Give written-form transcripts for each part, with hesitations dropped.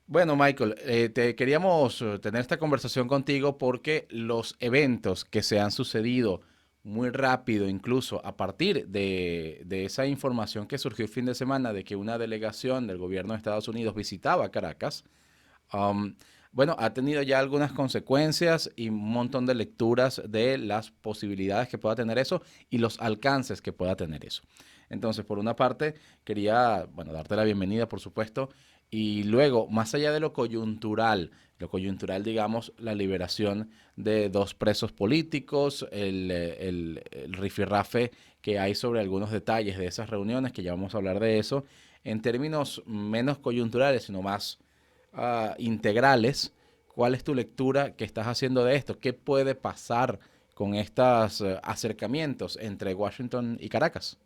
Bueno, Michael, te queríamos tener esta conversación contigo porque los eventos que se han sucedido muy rápido, incluso a partir de esa información que surgió el fin de semana de que una delegación del gobierno de Estados Unidos visitaba Caracas, um, bueno, ha tenido ya algunas consecuencias y un montón de lecturas de las posibilidades que pueda tener eso y los alcances que pueda tener eso. Entonces, por una parte, quería, bueno, darte la bienvenida, por supuesto, y luego, más allá de lo coyuntural, digamos, la liberación de dos presos políticos, el rifirrafe que hay sobre algunos detalles de esas reuniones, que ya vamos a hablar de eso, en términos menos coyunturales, sino más integrales. ¿Cuál es tu lectura que estás haciendo de esto? ¿Qué puede pasar con estos acercamientos entre Washington y Caracas?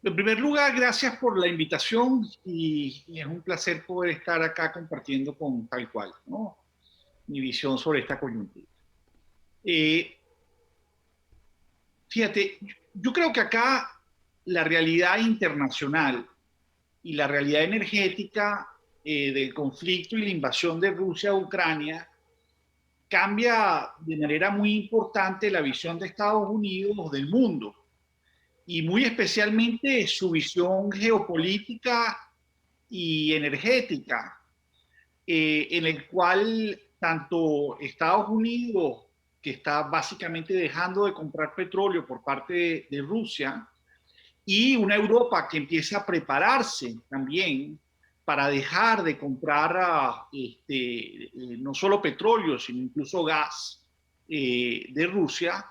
En primer lugar, gracias por la invitación y es un placer poder estar acá compartiendo con tal cual, ¿no? Mi visión sobre esta coyuntura. Eh, Fíjate, yo creo que acá la realidad internacional y la realidad energética del conflicto y la invasión de Rusia a Ucrania cambia de manera muy importante la visión de Estados Unidos del mundo y muy especialmente su visión geopolítica y energética, en el cual tanto Estados Unidos, que está básicamente dejando de comprar petróleo por parte de Rusia, y una Europa que empieza a prepararse también para dejar de comprar no solo petróleo, sino incluso gas de Rusia,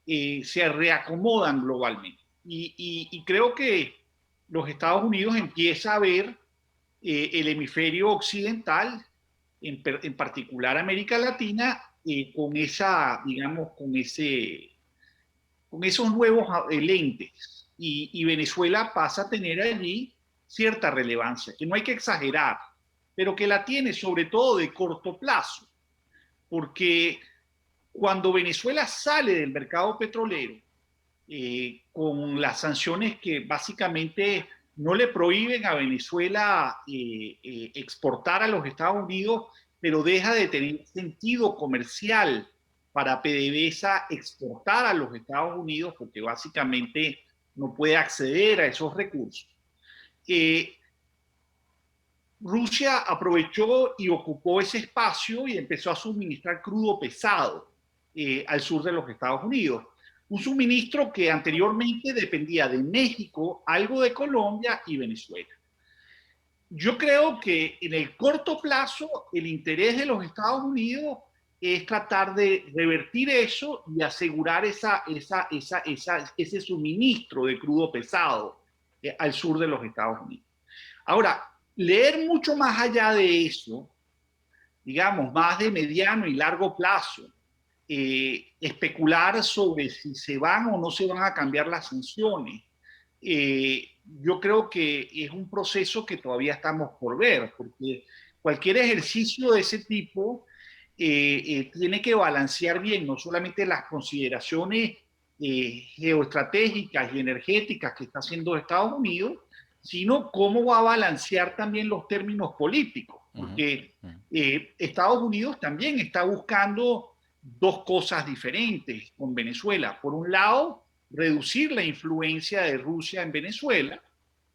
se reacomodan globalmente. Y creo que los Estados Unidos empieza a ver el hemisferio occidental, en particular América Latina, con esa, digamos, con esos nuevos lentes. Y Venezuela pasa a tener allí cierta relevancia, que no hay que exagerar, pero que la tiene sobre todo de corto plazo, porque cuando Venezuela sale del mercado petrolero, con las sanciones que básicamente no le prohíben a Venezuela exportar a los Estados Unidos, pero deja de tener sentido comercial para PDVSA exportar a los Estados Unidos porque básicamente no puede acceder a esos recursos. Eh, Rusia aprovechó y ocupó ese espacio y empezó a suministrar crudo pesado al sur de los Estados Unidos. Un suministro que anteriormente dependía de México, algo de Colombia y Venezuela. Yo creo que en el corto plazo el interés de los Estados Unidos es tratar de revertir eso y asegurar ese suministro de crudo pesado al sur de los Estados Unidos. Ahora, leer mucho más allá de eso, digamos, más de mediano y largo plazo, especular sobre si se van o no se van a cambiar las sanciones, yo creo que es un proceso que todavía estamos por ver, porque cualquier ejercicio de ese tipo tiene que balancear bien no solamente las consideraciones geoestratégicas y energéticas que está haciendo Estados Unidos, sino cómo va a balancear también los términos políticos, Uh -huh, porque uh -huh. Estados Unidos también está buscando dos cosas diferentes con Venezuela. Por un lado, reducir la influencia de Rusia en Venezuela,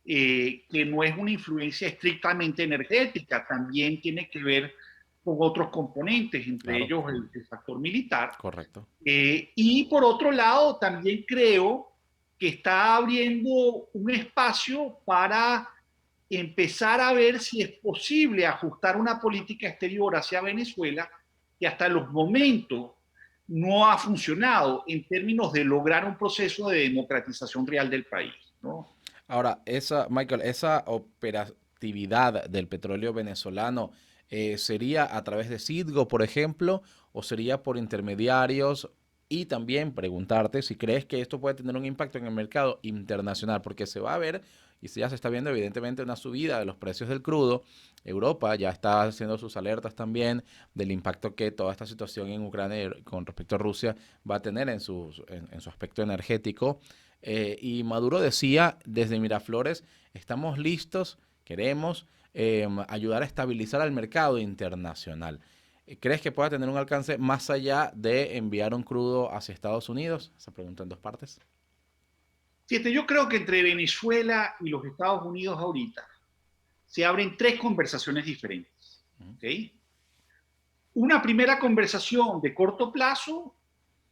que no es una influencia estrictamente energética, también tiene que ver con otros componentes, entre Claro, ellos el factor militar. correcto. Y por otro lado, también creo que está abriendo un espacio para empezar a ver si es posible ajustar una política exterior hacia Venezuela que hasta los momentos no ha funcionado en términos de lograr un proceso de democratización real del país, ¿no? Ahora, Michael, esa operatividad del petróleo venezolano sería a través de Citgo, por ejemplo, o sería por intermediarios. Y también preguntarte si crees que esto puede tener un impacto en el mercado internacional, porque se va a ver, y ya se está viendo evidentemente una subida de los precios del crudo. Europa ya está haciendo sus alertas también del impacto que toda esta situación en Ucrania con respecto a Rusia va a tener en su aspecto energético. Y Maduro decía desde Miraflores, estamos listos, queremos ayudar a estabilizar el mercado internacional. ¿Crees que pueda tener un alcance más allá de enviar un crudo hacia Estados Unidos? Esa pregunta en dos partes. Fíjate, yo creo que entre Venezuela y los Estados Unidos ahorita se abren tres conversaciones diferentes. ¿Okay? Una primera conversación de corto plazo,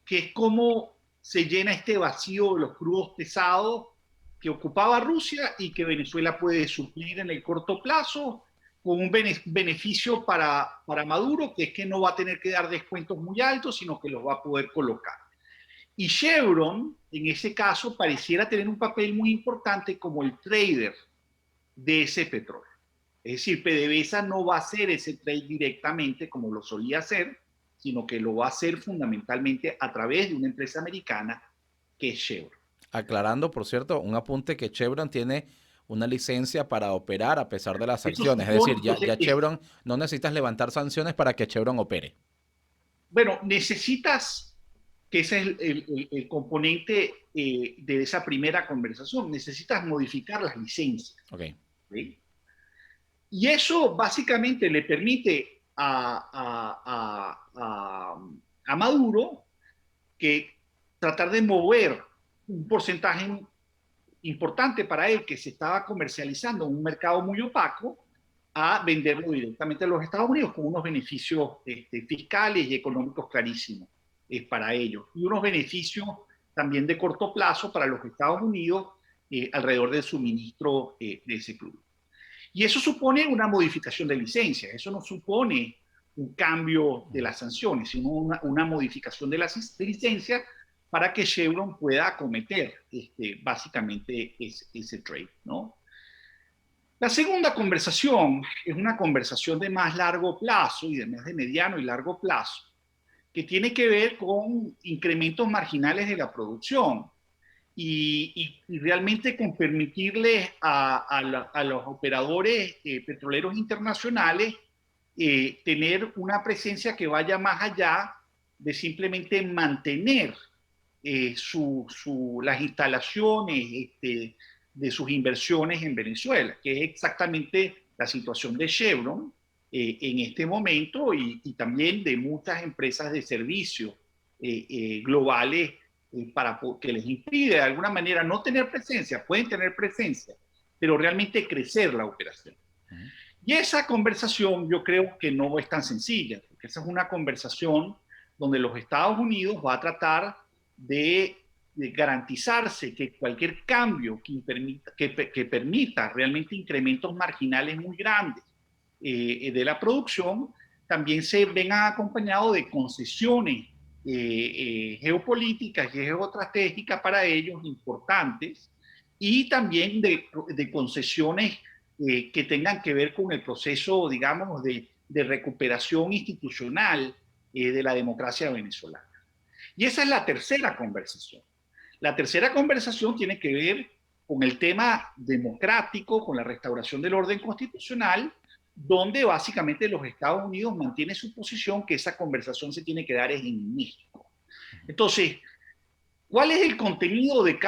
que es cómo se llena este vacío de los crudos pesados que ocupaba Rusia y que Venezuela puede suplir en el corto plazo con un beneficio para Maduro, que es que no va a tener que dar descuentos muy altos, sino que los va a poder colocar. Y Chevron, en ese caso, pareciera tener un papel muy importante como el trader de ese petróleo. Es decir, PDVSA no va a hacer ese trade directamente como lo solía hacer, sino que lo va a hacer fundamentalmente a través de una empresa americana que es Chevron. Aclarando, por cierto, un apunte que Chevron tiene una licencia para operar a pesar de las Esto sanciones. Es supone, decir, ya Chevron no necesitas levantar sanciones para que Chevron opere. bueno, necesitas, que ese es el componente de esa primera conversación, necesitas modificar las licencias. Okay. ¿Sí? Y eso básicamente le permite a Maduro que tratar de mover un porcentaje importante para él que se estaba comercializando en un mercado muy opaco a venderlo directamente a los Estados Unidos con unos beneficios fiscales y económicos clarísimos para ellos y unos beneficios también de corto plazo para los Estados Unidos alrededor del suministro de ese crudo. Y eso supone una modificación de licencias, eso no supone un cambio de las sanciones, sino una modificación de las licencias para que Chevron pueda acometer básicamente ese trade, ¿no? La segunda conversación es una conversación de más largo plazo y de más de mediano y largo plazo, que tiene que ver con incrementos marginales de la producción y realmente con permitirles a los operadores petroleros internacionales tener una presencia que vaya más allá de simplemente mantener las instalaciones de sus inversiones en Venezuela, que es exactamente la situación de Chevron en este momento y también de muchas empresas de servicios globales que les impide de alguna manera no tener presencia, pueden tener presencia, pero realmente crecer la operación. Y esa conversación yo creo que no es tan sencilla, porque esa es una conversación donde los Estados Unidos va a tratar de garantizarse que cualquier cambio que permita realmente incrementos marginales muy grandes de la producción también se vengan acompañados de concesiones geopolíticas y geoestratégicas para ellos importantes y también de concesiones que tengan que ver con el proceso, digamos, de recuperación institucional de la democracia venezolana. Y esa es la tercera conversación. La tercera conversación tiene que ver con el tema democrático, con la restauración del orden constitucional, donde básicamente los Estados Unidos mantienen su posición que esa conversación se tiene que dar en México. Entonces, ¿cuál es el contenido de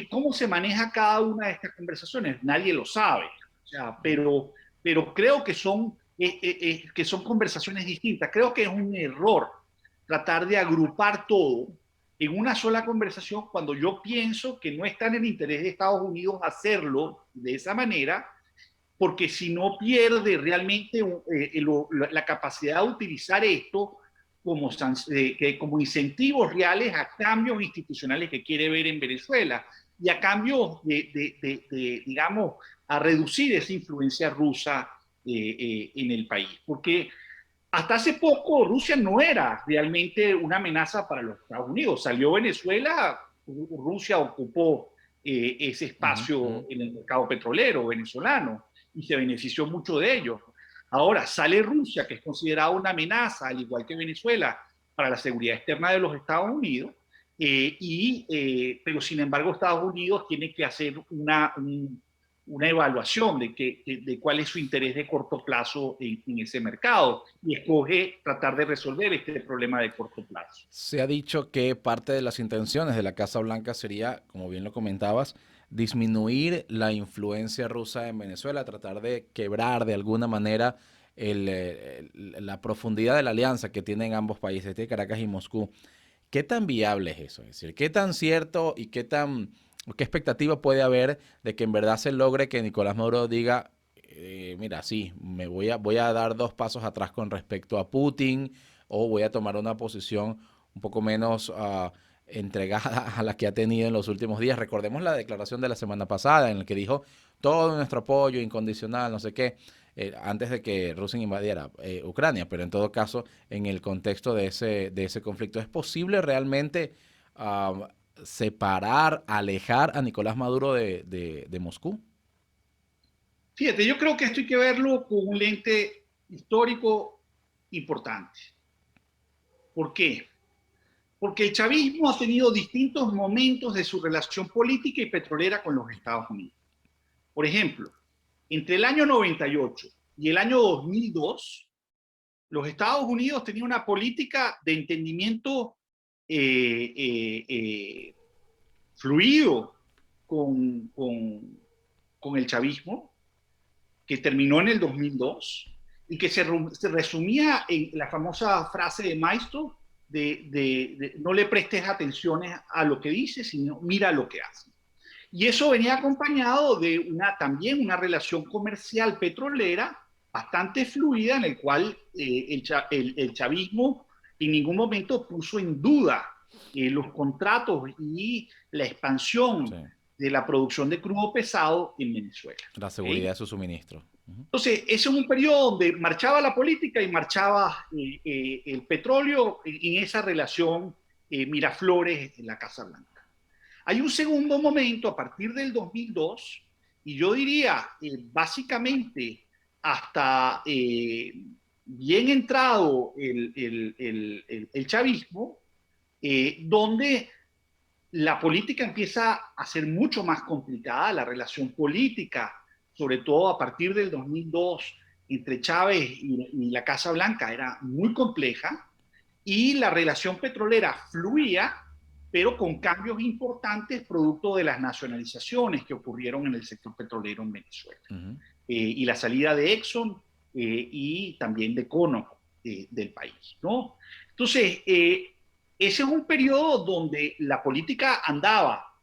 cómo se maneja cada una de estas conversaciones? Nadie lo sabe, o sea, pero creo que son conversaciones distintas. Creo que es un error tratar de agrupar todo en una sola conversación cuando yo pienso que no está en el interés de Estados Unidos hacerlo de esa manera, porque si no pierde realmente la capacidad de utilizar esto como incentivos reales a cambios institucionales que quiere ver en Venezuela y a cambios digamos, a reducir esa influencia rusa en el país. Porque hasta hace poco Rusia no era realmente una amenaza para los Estados Unidos. Salió Venezuela, Rusia ocupó ese espacio en el mercado petrolero venezolano y se benefició mucho de ello. Ahora sale Rusia, que es considerada una amenaza, al igual que Venezuela, para la seguridad externa de los Estados Unidos, pero sin embargo Estados Unidos tiene que hacer una evaluación de cuál es su interés de corto plazo en ese mercado y escoge tratar de resolver este problema de corto plazo. Se ha dicho que parte de las intenciones de la Casa Blanca sería, como bien lo comentabas, disminuir la influencia rusa en Venezuela, tratar de quebrar de alguna manera la profundidad de la alianza que tienen ambos países, de Caracas y Moscú. ¿Qué tan viable es eso? Es decir, ¿qué tan cierto y qué expectativa puede haber de que en verdad se logre que Nicolás Maduro diga, mira, sí, voy a dar dos pasos atrás con respecto a Putin, o voy a tomar una posición un poco menos entregada a la que ha tenido en los últimos días? Recordemos la declaración de la semana pasada en la que dijo todo nuestro apoyo incondicional, no sé qué, antes de que Rusia invadiera Ucrania, pero en todo caso, en el contexto de ese conflicto, ¿es posible realmente separar, alejar a Nicolás Maduro de Moscú? Fíjate, yo creo que esto hay que verlo con un lente histórico importante. ¿Por qué? Porque el chavismo ha tenido distintos momentos de su relación política y petrolera con los Estados Unidos. Por ejemplo, entre el año 98 y el año 2002, los Estados Unidos tenían una política de entendimiento fluido con el chavismo, que terminó en el 2002 y que se resumía en la famosa frase de Maestro de no le prestes atención a lo que dice, sino mira lo que hace. Y eso venía acompañado de también una relación comercial petrolera bastante fluida, en el cual el chavismo en ningún momento puso en duda los contratos y la expansión Sí. de la producción de crudo pesado en Venezuela. La ¿Okay? seguridad de su suministro. Entonces, ese es un periodo donde marchaba la política y marchaba el petróleo en esa relación Miraflores en la Casa Blanca. Hay un segundo momento a partir del 2002, y yo diría básicamente hasta bien entrado el chavismo, donde la política empieza a ser mucho más complicada, la relación política, sobre todo a partir del 2002, entre Chávez y la Casa Blanca era muy compleja, y la relación petrolera fluía, pero con cambios importantes producto de las nacionalizaciones que ocurrieron en el sector petrolero en Venezuela. Y la salida de Exxon y también de Conoco del país, ¿no? Entonces, ese es un periodo donde la política andaba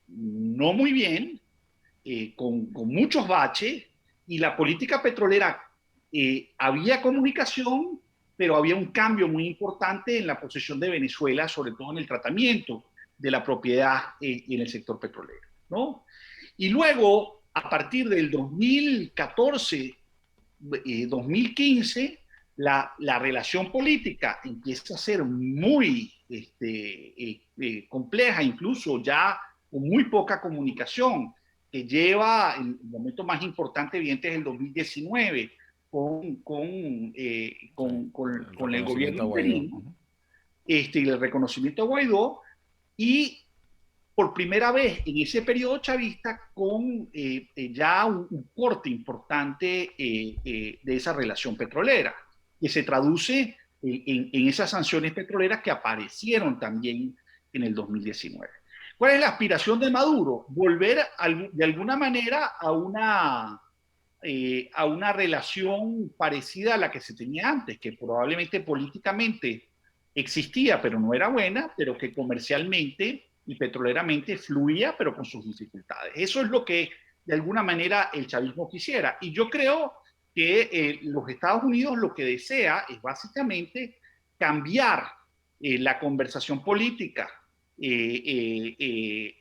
no muy bien, con muchos baches, y la política petrolera había comunicación, pero había un cambio muy importante en la posición de Venezuela, sobre todo en el tratamiento de la propiedad en el sector petrolero, ¿no? Y luego, a partir del 2014, 2015, la relación política empieza a ser muy compleja, incluso ya con muy poca comunicación, que lleva el momento más importante, evidente, es el 2019, con el gobierno interino, y el reconocimiento a Guaidó, y por primera vez en ese periodo chavista con ya un corte importante de esa relación petrolera, que se traduce en esas sanciones petroleras que aparecieron también en el 2019. ¿Cuál es la aspiración de Maduro? Volver de alguna manera a una relación parecida a la que se tenía antes, que probablemente políticamente existía, pero no era buena, pero que comercialmente y petroleramente fluía, pero con sus dificultades. Eso es lo que de alguna manera el chavismo quisiera. Y yo creo que los Estados Unidos lo que desea es básicamente cambiar la conversación política de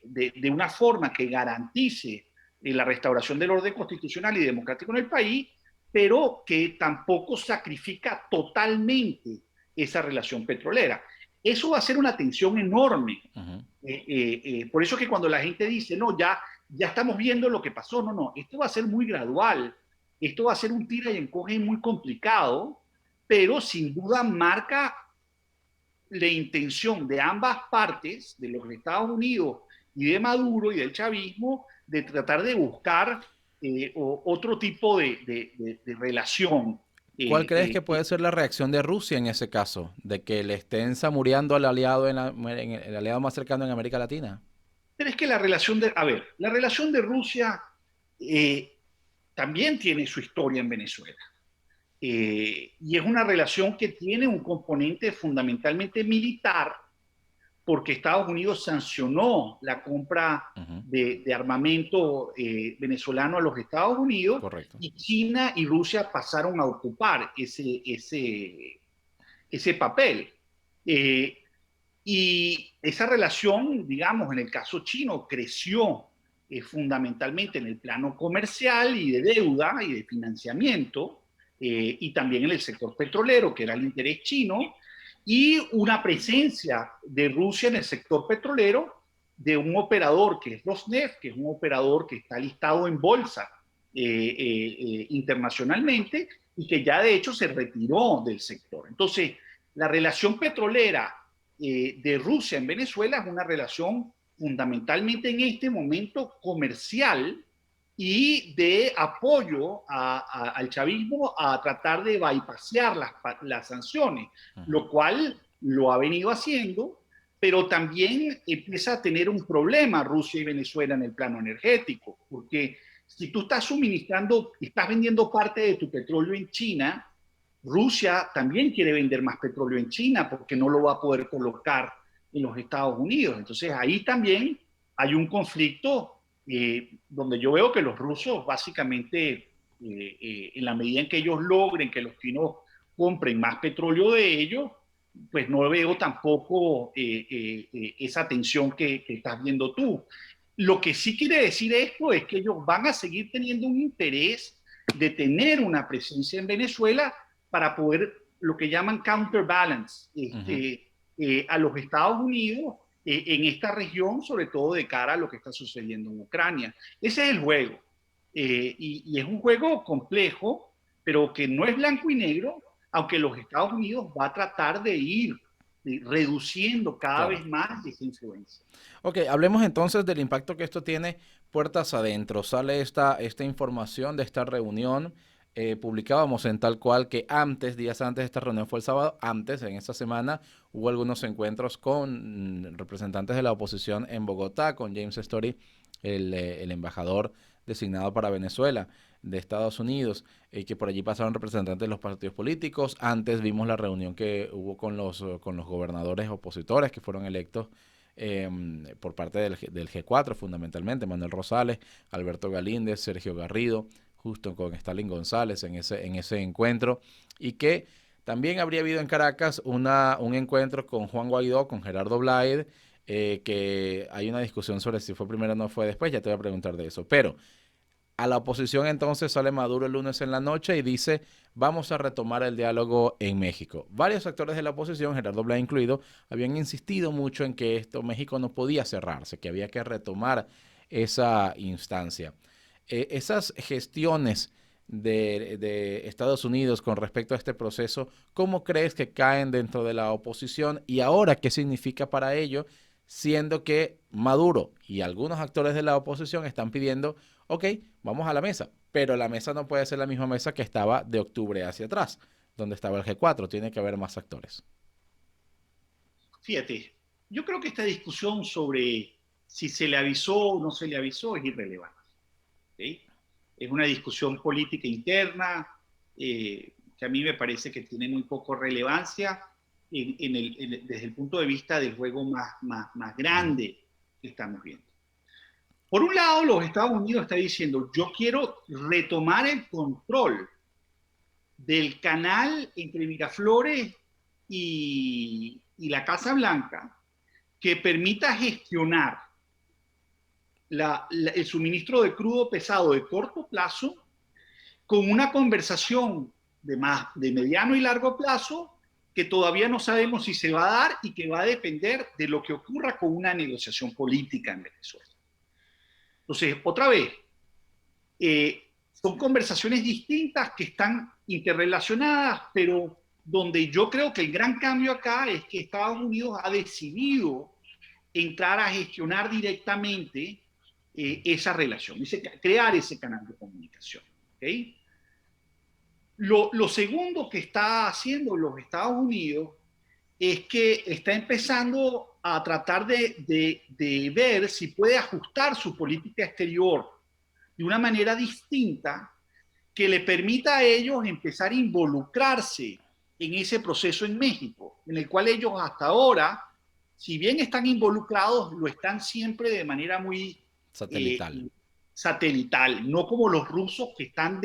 una forma que garantice la restauración del orden constitucional y democrático en el país, pero que tampoco sacrifica totalmente esa relación petrolera. Eso va a ser una tensión enorme. Por eso que cuando la gente dice, no, ya estamos viendo lo que pasó, no, esto va a ser muy gradual, esto va a ser un tira y encoge muy complicado, pero sin duda marca la intención de ambas partes, de los Estados Unidos y de Maduro y del chavismo, de tratar de buscar otro tipo de relación. ¿Cuál crees que puede ser la reacción de Rusia en ese caso? De que le estén samureando al aliado, el aliado más cercano en América Latina. Pero es que la relación de Rusia eh, también tiene su historia en Venezuela. Y es una relación que tiene un componente fundamentalmente militar, porque Estados Unidos sancionó la compra Ujú, de armamento venezolano a los Estados Unidos, correcto. y China y Rusia pasaron a ocupar ese papel. Eh, y esa relación, digamos, en el caso chino, creció fundamentalmente en el plano comercial y de deuda y de financiamiento, y también en el sector petrolero, que era el interés chino, y una presencia de Rusia en el sector petrolero de un operador que es Rosneft, que es un operador que está listado en bolsa internacionalmente y que ya de hecho se retiró del sector. Entonces, la relación petrolera de Rusia en Venezuela es una relación fundamentalmente en este momento comercial y de apoyo al chavismo a tratar de bypassear las sanciones, Ujú, lo cual lo ha venido haciendo, pero también empieza a tener un problema Rusia y Venezuela en el plano energético, porque si tú estás suministrando, estás vendiendo parte de tu petróleo en China, Rusia también quiere vender más petróleo en China porque no lo va a poder colocar en los Estados Unidos. Entonces ahí también hay un conflicto donde yo veo que los rusos básicamente, en la medida en que ellos logren que los chinos compren más petróleo de ellos, pues no veo tampoco esa tensión que estás viendo tú. Lo que sí quiere decir esto es que ellos van a seguir teniendo un interés de tener una presencia en Venezuela para poder lo que llaman counterbalance ujú. a los Estados Unidos en esta región, sobre todo de cara a lo que está sucediendo en Ucrania. Ese es el juego. Y es un juego complejo, pero que no es blanco y negro, aunque los Estados Unidos va a tratar de ir reduciendo cada Claro. vez más esa influencia. Ok, hablemos entonces del impacto que esto tiene puertas adentro. Sale esta información de esta reunión. Publicábamos en tal cual que antes, días antes de esta reunión fue el sábado, antes, en esta semana, hubo algunos encuentros con representantes de la oposición en Bogotá, con James Story, el embajador designado para Venezuela de Estados Unidos, que por allí pasaron representantes de los partidos políticos. Antes vimos la reunión que hubo con los gobernadores opositores que fueron electos por parte del G4 fundamentalmente, Manuel Rosales, Alberto Galíndez, Sergio Garrido, justo con Stalin González en ese encuentro, y que también habría habido en Caracas un encuentro con Juan Guaidó, con Gerardo Bláed, que hay una discusión sobre si fue primero o no fue después, ya te voy a preguntar de eso, pero a la oposición entonces sale Maduro el lunes en la noche y dice, vamos a retomar el diálogo en México. Varios actores de la oposición, Gerardo Blay incluido, habían insistido mucho en que México no podía cerrarse, que había que retomar esa instancia. Esas gestiones de Estados Unidos con respecto a este proceso, ¿cómo crees que caen dentro de la oposición? Y ahora, ¿qué significa para ello? Siendo que Maduro y algunos actores de la oposición están pidiendo, ok, vamos a la mesa, pero la mesa no puede ser la misma mesa que estaba de octubre hacia atrás, donde estaba el G4, tiene que haber más actores. Fíjate, yo creo que esta discusión sobre si se le avisó o no se le avisó es irrelevante. ¿Sí? Es una discusión política interna que a mí me parece que tiene muy poco relevancia desde el punto de vista del juego más Ujú, grande que estamos viendo. Por un lado, los Estados Unidos está diciendo, yo quiero retomar el control del canal entre Miraflores y la Casa Blanca que permita gestionar el suministro de crudo pesado de corto plazo con una conversación de mediano y largo plazo que todavía no sabemos si se va a dar y que va a depender de lo que ocurra con una negociación política en Venezuela. Entonces, otra vez, son conversaciones distintas que están interrelacionadas, pero donde yo creo que el gran cambio acá es que Estados Unidos ha decidido entrar a gestionar directamente esa relación, crear ese canal de comunicación. ¿Okay? Lo segundo que está haciendo los Estados Unidos es que está empezando a tratar de ver si puede ajustar su política exterior de una manera distinta que le permita a ellos empezar a involucrarse en ese proceso en México, en el cual ellos hasta ahora, si bien están involucrados, lo están siempre de manera muy Satelital. satelital, no como los rusos que están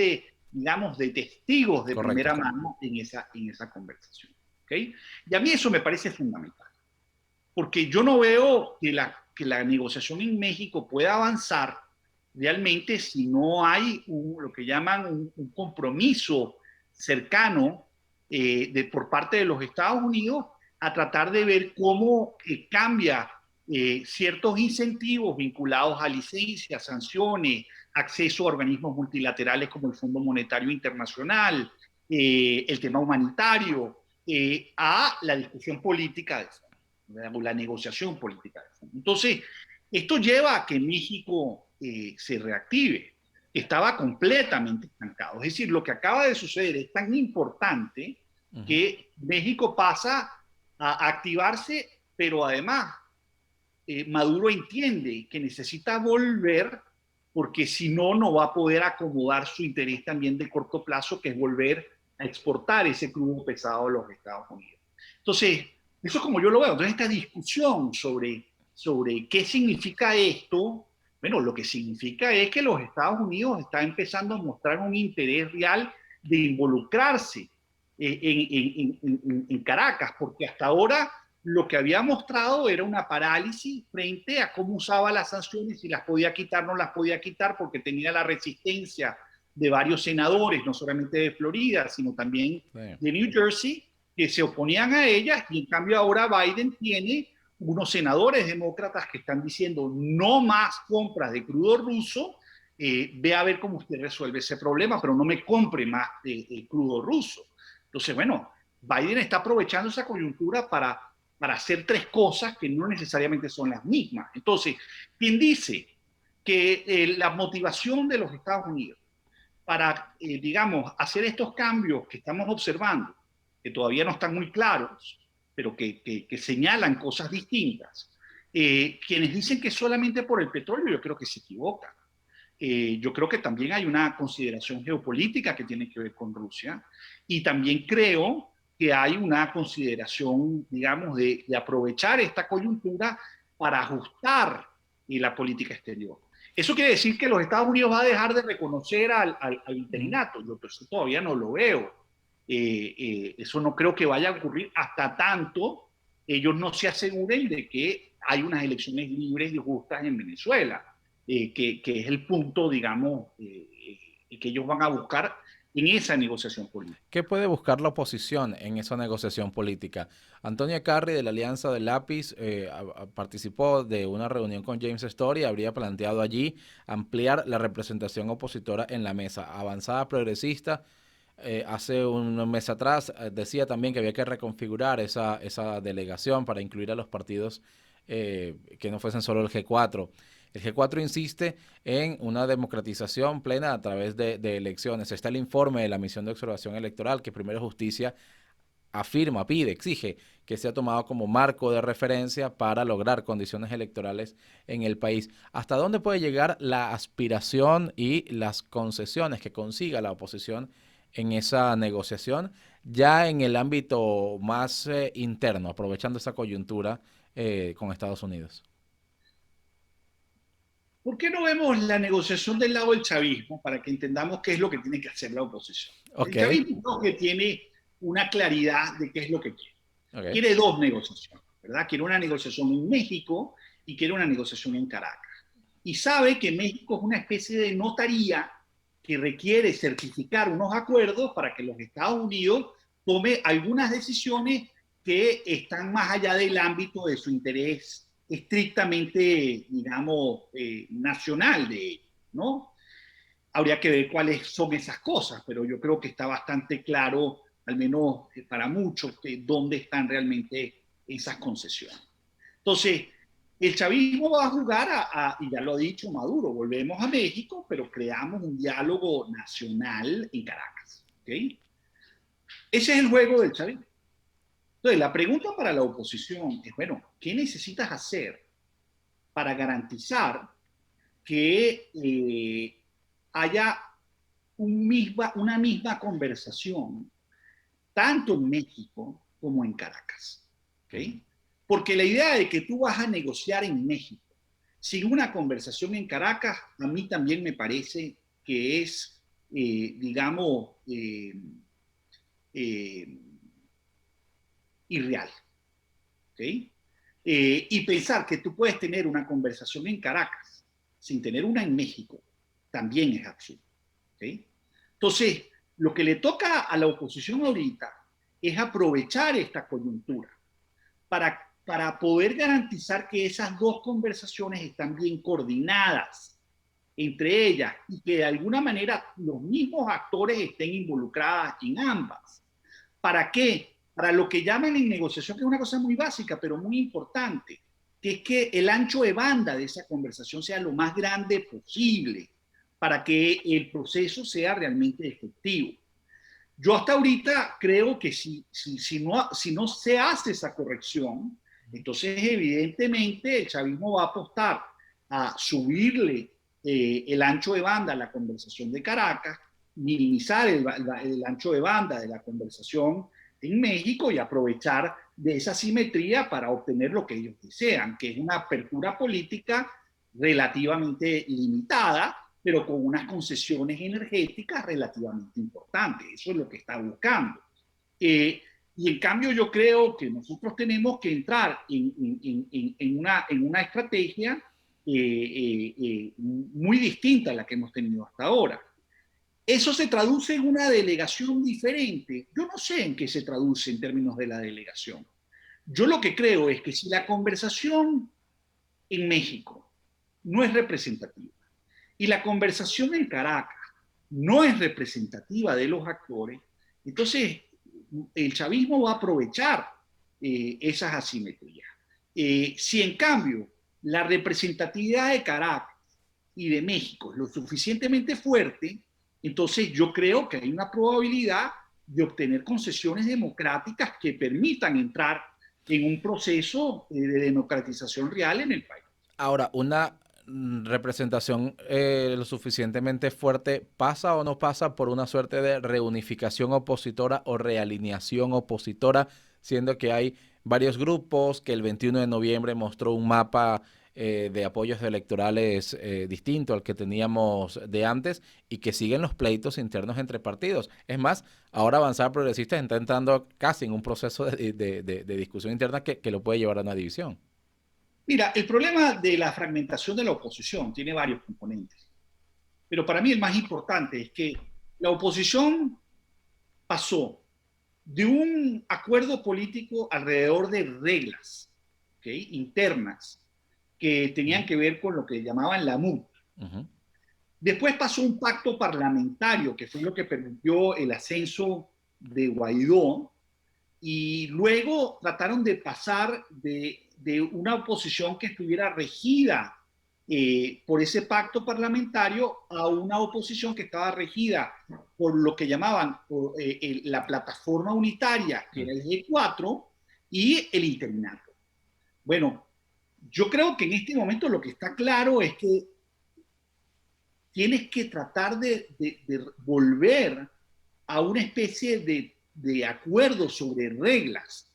digamos, de testigos de Correcto. primera mano en esa conversación. ¿Okay? Y a mí eso me parece fundamental, porque yo no veo que la negociación en México pueda avanzar realmente si no hay lo que llaman un compromiso cercano por parte de los Estados Unidos a tratar de ver cómo cambia ciertos incentivos vinculados a licencias, sanciones, acceso a organismos multilaterales como el Fondo Monetario Internacional, el tema humanitario, a la discusión política de fondo, la negociación política de fondo. Entonces, esto lleva a que México se reactive. Estaba completamente estancado. Es decir, lo que acaba de suceder es tan importante que México pasa a activarse, pero además Maduro entiende que necesita volver porque si no, no va a poder acomodar su interés también de corto plazo, que es volver a exportar ese crudo pesado a los Estados Unidos. Entonces, eso es como yo lo veo. Entonces, esta discusión sobre qué significa esto, bueno, lo que significa es que los Estados Unidos están empezando a mostrar un interés real de involucrarse en Caracas, porque hasta ahora lo que había mostrado era una parálisis frente a cómo usaba las sanciones, si las podía quitar, no las podía quitar, porque tenía la resistencia de varios senadores, no solamente de Florida, sino también de New Jersey, que se oponían a ellas, y en cambio ahora Biden tiene unos senadores demócratas que están diciendo no más compras de crudo ruso, ve a ver cómo usted resuelve ese problema, pero no me compre más crudo ruso. Entonces, bueno, Biden está aprovechando esa coyuntura para hacer tres cosas que no necesariamente son las mismas. Entonces, quien dice que la motivación de los Estados Unidos para, digamos, hacer estos cambios que estamos observando, que todavía no están muy claros, pero que señalan cosas distintas, quienes dicen que solamente por el petróleo, yo creo que se equivocan. Yo creo que también hay una consideración geopolítica que tiene que ver con Rusia, y también creo que hay una consideración, digamos, de aprovechar esta coyuntura para ajustar la política exterior. Eso quiere decir que los Estados Unidos va a dejar de reconocer al interinato. Yo eso todavía no lo veo. Eso no creo que vaya a ocurrir hasta tanto ellos no se aseguren de que hay unas elecciones libres y justas en Venezuela, que es el punto, digamos, que ellos van a buscar en esa negociación política. ¿Qué puede buscar la oposición en esa negociación política? Antonio Carri, de la Alianza del Lápiz, participó de una reunión con James Story y habría planteado allí ampliar la representación opositora en la mesa. Avanzada Progresista, hace un mes atrás, decía también que había que reconfigurar esa delegación para incluir a los partidos que no fuesen solo el G4. El G4 insiste en una democratización plena a través de elecciones. Está el informe de la Misión de Observación Electoral que Primero Justicia afirma, pide, exige que sea tomado como marco de referencia para lograr condiciones electorales en el país. ¿Hasta dónde puede llegar la aspiración y las concesiones que consiga la oposición en esa negociación, ya en el ámbito más interno, aprovechando esa coyuntura con Estados Unidos? ¿Por qué no vemos la negociación del lado del chavismo para que entendamos qué es lo que tiene que hacer la oposición? El chavismo creo que tiene una claridad de qué es lo que quiere. Quiere dos negociaciones, ¿verdad? Quiere una negociación en México y quiere una negociación en Caracas. Y sabe que México es una especie de notaría que requiere certificar unos acuerdos para que los Estados Unidos tome algunas decisiones que están más allá del ámbito de su interés estrictamente, digamos, nacional de ellos, ¿no? Habría que ver cuáles son esas cosas, pero yo creo que está bastante claro, al menos para muchos, dónde están realmente esas concesiones. Entonces, el chavismo va a jugar y ya lo ha dicho Maduro, volvemos a México, pero creamos un diálogo nacional en Caracas. ¿Okay? Ese es el juego del chavismo. Entonces, la pregunta para la oposición es, bueno, ¿qué necesitas hacer para garantizar que haya una misma conversación tanto en México como en Caracas? ¿Okay? Porque la idea de que tú vas a negociar en México sin una conversación en Caracas, a mí también me parece que es, digamos, eh, irreal. ¿Okay? Y pensar que tú puedes tener una conversación en Caracas sin tener una en México, también es absurdo. ¿Okay? Entonces, lo que le toca a la oposición ahorita es aprovechar esta coyuntura para poder garantizar que esas dos conversaciones están bien coordinadas entre ellas y que de alguna manera los mismos actores estén involucrados en ambas. ¿Para qué? Para lo que llaman en negociación, que es una cosa muy básica, pero muy importante, que es que el ancho de banda de esa conversación sea lo más grande posible para que el proceso sea realmente efectivo. Yo hasta ahorita creo que si no se hace esa corrección, entonces evidentemente el chavismo va a apostar a subirle el ancho de banda a la conversación de Caracas, minimizar el ancho de banda de la conversación en México y aprovechar de esa simetría para obtener lo que ellos desean, que es una apertura política relativamente limitada, pero con unas concesiones energéticas relativamente importantes. Eso es lo que está buscando. Y en cambio yo creo que nosotros tenemos que entrar en una estrategia muy distinta a la que hemos tenido hasta ahora. Eso se traduce en una delegación diferente. Yo no sé en qué se traduce en términos de la delegación. Yo lo que creo es que si la conversación en México no es representativa y la conversación en Caracas no es representativa de los actores, entonces el chavismo va a aprovechar esas asimetrías. Si en cambio la representatividad de Caracas y de México es lo suficientemente fuerte, entonces yo creo que hay una probabilidad de obtener concesiones democráticas que permitan entrar en un proceso de democratización real en el país. Ahora, una representación lo suficientemente fuerte pasa o no pasa por una suerte de reunificación opositora o realineación opositora, siendo que hay varios grupos, que el 21 de noviembre mostró un mapa de apoyos electorales distinto al que teníamos de antes y que siguen los pleitos internos entre partidos. Es más, ahora Avanzar Progresista está entrando casi en un proceso de discusión interna que lo puede llevar a una división. Mira, el problema de la fragmentación de la oposición tiene varios componentes, pero para mí el más importante es que la oposición pasó de un acuerdo político alrededor de reglas, ¿okay?, internas que tenían que ver con lo que llamaban la MUD. Después pasó un pacto parlamentario, que fue lo que permitió el ascenso de Guaidó, y luego trataron de pasar de una oposición que estuviera regida por ese pacto parlamentario a una oposición que estaba regida por lo que llamaban la plataforma unitaria, que era el G4, y el interinato. Bueno, yo creo que en este momento lo que está claro es que tienes que tratar de volver a una especie de acuerdo sobre reglas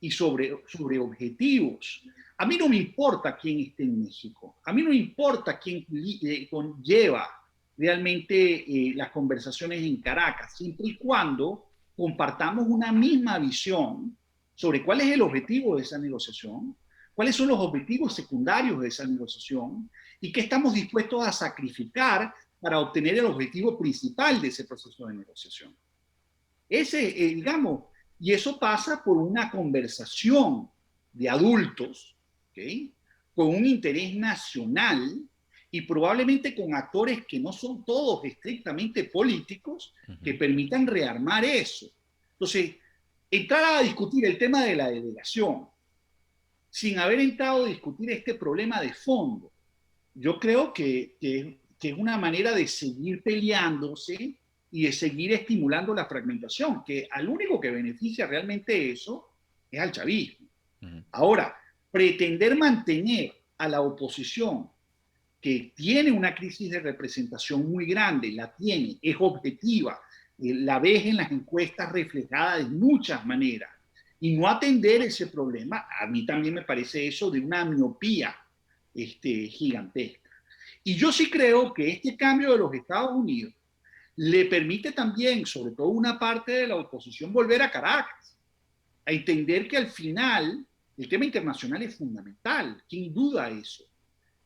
y sobre objetivos. A mí no me importa quién esté en México, a mí no me importa quién conlleva realmente las conversaciones en Caracas, siempre y cuando compartamos una misma visión sobre cuál es el objetivo de esa negociación, cuáles son los objetivos secundarios de esa negociación y qué estamos dispuestos a sacrificar para obtener el objetivo principal de ese proceso de negociación. Digamos, y eso pasa por una conversación de adultos, ¿okay?, con un interés nacional y probablemente con actores que no son todos estrictamente políticos, que permitan rearmar eso. Entonces, entrar a discutir el tema de la delegación sin haber entrado a discutir este problema de fondo, yo creo que es una manera de seguir peleándose y de seguir estimulando la fragmentación, que al único que beneficia realmente eso es al chavismo. Ujú. Ahora, pretender mantener a la oposición que tiene una crisis de representación muy grande, la tiene, es objetiva, la ves en las encuestas reflejada de muchas maneras, y no atender ese problema, a mí también me parece eso de una miopía gigantesca. Y yo sí creo que este cambio de los Estados Unidos le permite también, sobre todo una parte de la oposición, volver a Caracas, a entender que al final el tema internacional es fundamental, sin duda eso,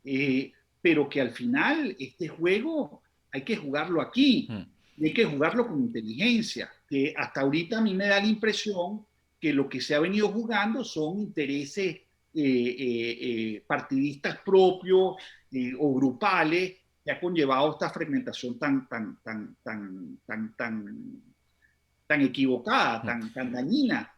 eh, pero que al final este juego hay que jugarlo aquí, Mm. y hay que jugarlo con inteligencia, que hasta ahorita a mí me da la impresión que lo que se ha venido jugando son intereses partidistas propios o grupales que ha conllevado esta fragmentación tan equivocada, Mm. tan dañina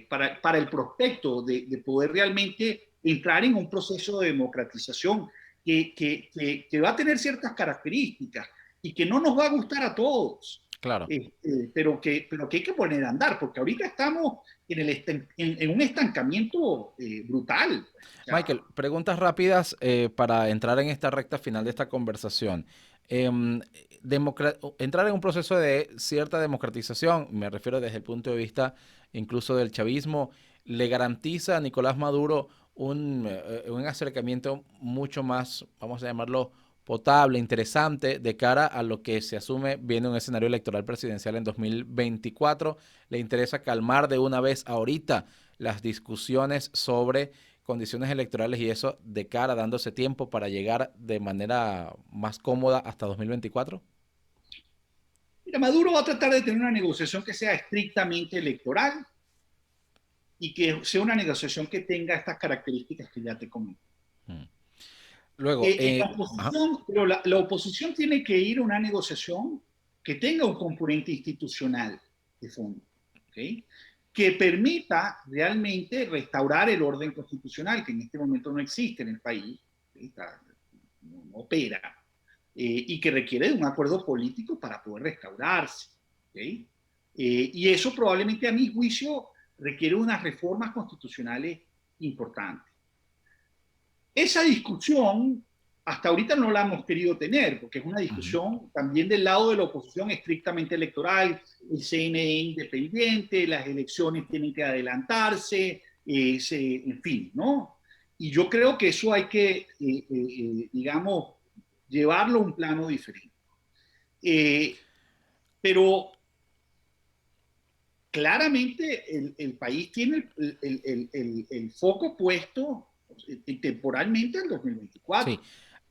para el prospecto de poder realmente entrar en un proceso de democratización que va a tener ciertas características y que no nos va a gustar a todos, Claro. pero que hay que poner a andar, porque ahorita estamos en un estancamiento brutal. O sea, Michael, preguntas rápidas para entrar en esta recta final de esta conversación. Em, Entrar en un proceso de cierta democratización, me refiero desde el punto de vista incluso del chavismo, le garantiza a Nicolás Maduro un acercamiento mucho más, vamos a llamarlo, potable, interesante, de cara a lo que se asume viene un escenario electoral presidencial en 2024. Le interesa calmar de una vez ahorita las discusiones sobre condiciones electorales y eso de cara dándose tiempo para llegar de manera más cómoda hasta 2024? mira, Maduro va a tratar de tener una negociación que sea estrictamente electoral y que sea una negociación que tenga estas características que ya te comento. Mm. Luego, La ajá. oposición, pero la oposición tiene que ir a una negociación que tenga un componente institucional de fondo, ¿okay? Que permita realmente restaurar el orden constitucional, que en este momento no existe en el país, ¿okay? No opera, y que requiere de un acuerdo político para poder restaurarse. ¿Okay? Y eso probablemente a mi juicio requiere unas reformas constitucionales importantes. Esa discusión hasta ahorita no la hemos querido tener, porque es una Ujú. discusión también del lado de la oposición estrictamente electoral, el CNE independiente, las elecciones tienen que adelantarse, en fin, ¿no? Y yo creo que eso hay que, digamos, llevarlo a un plano diferente. Eh, pero claramente el país tiene el foco puesto temporalmente en 2024. Sí.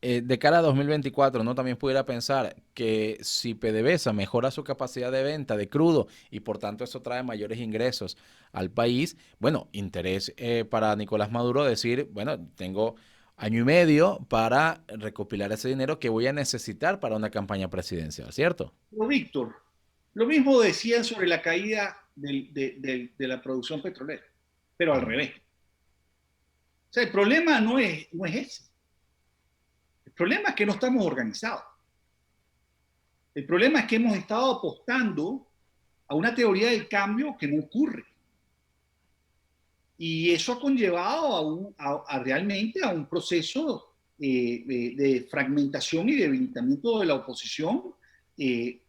De cara a 2024, ¿no? También pudiera pensar que si PDVSA mejora su capacidad de venta de crudo y por tanto eso trae mayores ingresos al país, bueno, interés para Nicolás Maduro decir, bueno, tengo año y medio para recopilar ese dinero que voy a necesitar para una campaña presidencial, ¿cierto? Pero Víctor, lo mismo decían sobre la caída de la producción petrolera, pero al Ujú. revés. O sea, el problema no es ese. El problema es que no estamos organizados. El problema es que hemos estado apostando a una teoría del cambio que no ocurre. Y eso ha conllevado realmente a un proceso de fragmentación y debilitamiento de la oposición eh,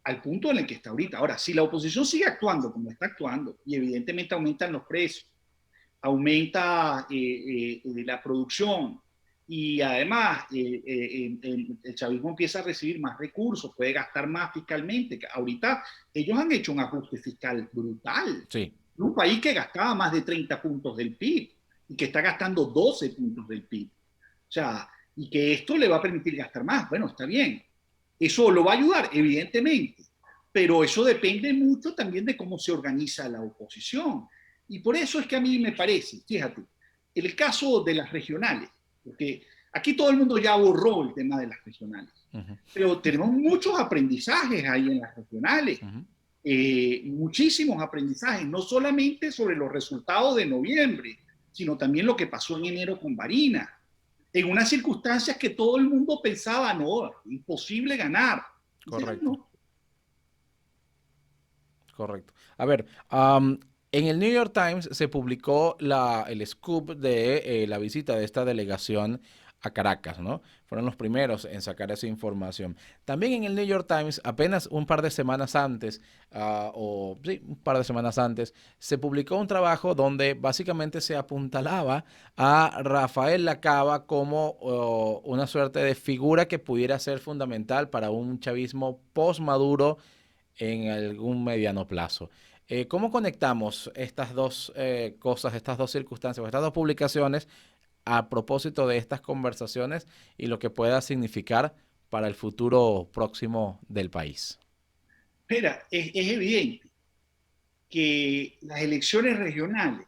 al punto en el que está ahorita. Ahora, si la oposición sigue actuando como está actuando, y evidentemente aumentan los precios, aumenta la producción, y además el chavismo empieza a recibir más recursos, puede gastar más fiscalmente. Ahorita ellos han hecho un ajuste fiscal brutal. Sí. Un país que gastaba más de 30 puntos del PIB y que está gastando 12 puntos del PIB. O sea, y que esto le va a permitir gastar más. Bueno, está bien. Eso lo va a ayudar, evidentemente, pero eso depende mucho también de cómo se organiza la oposición. Y por eso es que a mí me parece, fíjate, el caso de las regionales, porque aquí todo el mundo ya borró el tema de las regionales, Ujú. pero tenemos muchos aprendizajes ahí en las regionales, Ujú. muchísimos aprendizajes, no solamente sobre los resultados de noviembre, sino también lo que pasó en enero con Barinas, en unas circunstancias que todo el mundo pensaba, no, imposible ganar. Y se Correcto. ganó. Correcto. A ver, En el New York Times se publicó el scoop de la visita de esta delegación a Caracas, ¿no? Fueron los primeros en sacar esa información. También en el New York Times, apenas un par de semanas antes, o sí, un par de semanas antes, se publicó un trabajo donde básicamente se apuntalaba a Rafael Lacaba como una suerte de figura que pudiera ser fundamental para un chavismo post-Maduro en algún mediano plazo. ¿Cómo conectamos estas dos cosas, estas dos circunstancias, estas dos publicaciones a propósito de estas conversaciones y lo que pueda significar para el futuro próximo del país? Espera, es evidente que las elecciones regionales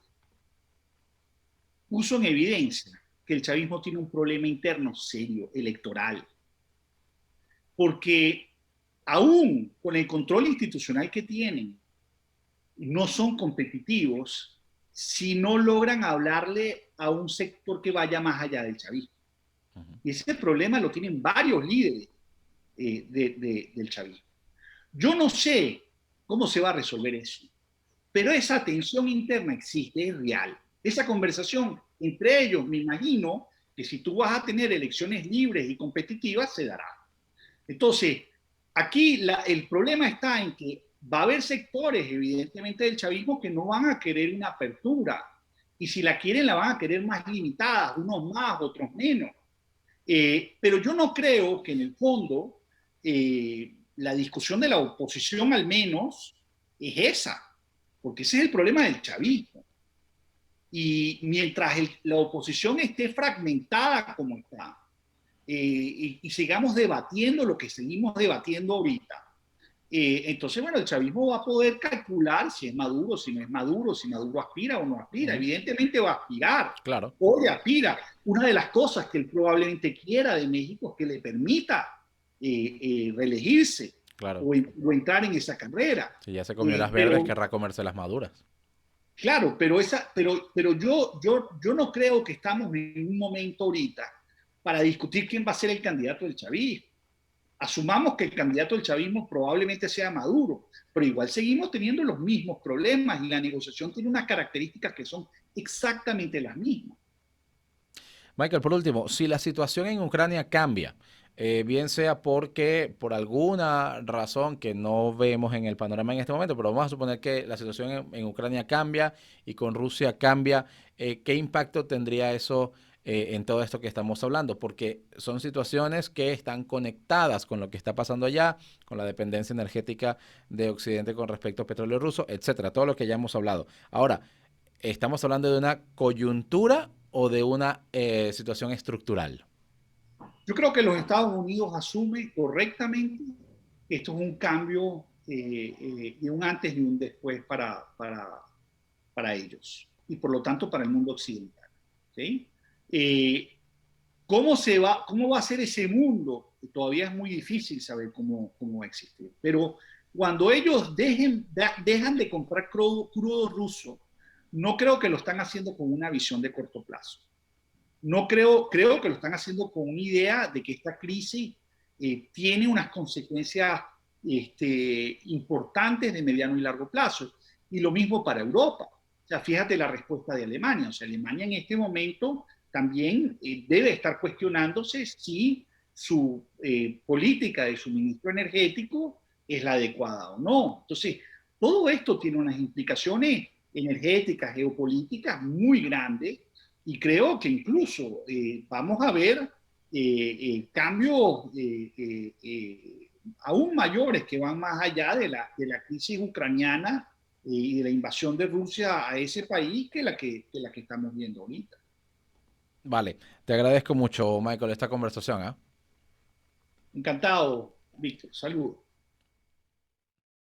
puso en evidencia que el chavismo tiene un problema interno serio, electoral, porque aún con el control institucional que tienen, no son competitivos si no logran hablarle a un sector que vaya más allá del chavismo. Uh -huh. Y ese problema lo tienen varios líderes del chavismo. Yo no sé cómo se va a resolver eso, pero esa tensión interna existe, es real. Esa conversación entre ellos, me imagino que si tú vas a tener elecciones libres y competitivas, se dará. Entonces, aquí el problema está en que va a haber sectores, evidentemente, del chavismo que no van a querer una apertura. Y si la quieren, la van a querer más limitada, unos más, otros menos. Pero yo no creo que en el fondo la discusión de la oposición al menos es esa, porque ese es el problema del chavismo. Y mientras la oposición esté fragmentada como está, y sigamos debatiendo lo que seguimos debatiendo ahorita, entonces, bueno, el chavismo va a poder calcular si es Maduro, si no es Maduro, si Maduro aspira o no aspira. Uh -huh. Evidentemente va a aspirar. Claro. Hoy aspira. Una de las cosas que él probablemente quiera de México es que le permita reelegirse Claro. o entrar en esa carrera. Si ya se comió las verdes, Pero, querrá comerse las maduras. claro, pero yo no creo que estamos en un momento ahorita para discutir quién va a ser el candidato del chavismo. Asumamos que el candidato del chavismo probablemente sea Maduro, pero igual seguimos teniendo los mismos problemas y la negociación tiene unas características que son exactamente las mismas. Michael, por último, si la situación en Ucrania cambia, bien sea porque por alguna razón que no vemos en el panorama en este momento, pero vamos a suponer que la situación en Ucrania cambia y con Rusia cambia, ¿qué impacto tendría eso en todo esto que estamos hablando? Porque son situaciones que están conectadas con lo que está pasando allá, con la dependencia energética de Occidente con respecto a petróleo ruso, etcétera, todo lo que ya hemos hablado. Ahora, ¿estamos hablando de una coyuntura o de una situación estructural? Yo creo que los Estados Unidos asumen correctamente que esto es un cambio de un antes y un después para ellos y por lo tanto para el mundo occidental. ¿Sí? ¿Cómo va a ser ese mundo? Todavía es muy difícil saber cómo va a existir. Pero cuando ellos dejan de comprar crudo ruso, no creo que lo están haciendo con una visión de corto plazo. No creo que lo están haciendo con una idea de que esta crisis tiene unas consecuencias importantes de mediano y largo plazo. Y lo mismo para Europa. O sea, fíjate la respuesta de Alemania. O sea, Alemania en este momento también debe estar cuestionándose si su política de suministro energético es la adecuada o no. Entonces, todo esto tiene unas implicaciones energéticas, geopolíticas muy grandes y creo que incluso vamos a ver cambios aún mayores que van más allá de la crisis ucraniana y de la invasión de Rusia a ese país que la que estamos viendo ahorita. Vale, te agradezco mucho, Michael, esta conversación, ¿eh? Encantado, Víctor. Saludos.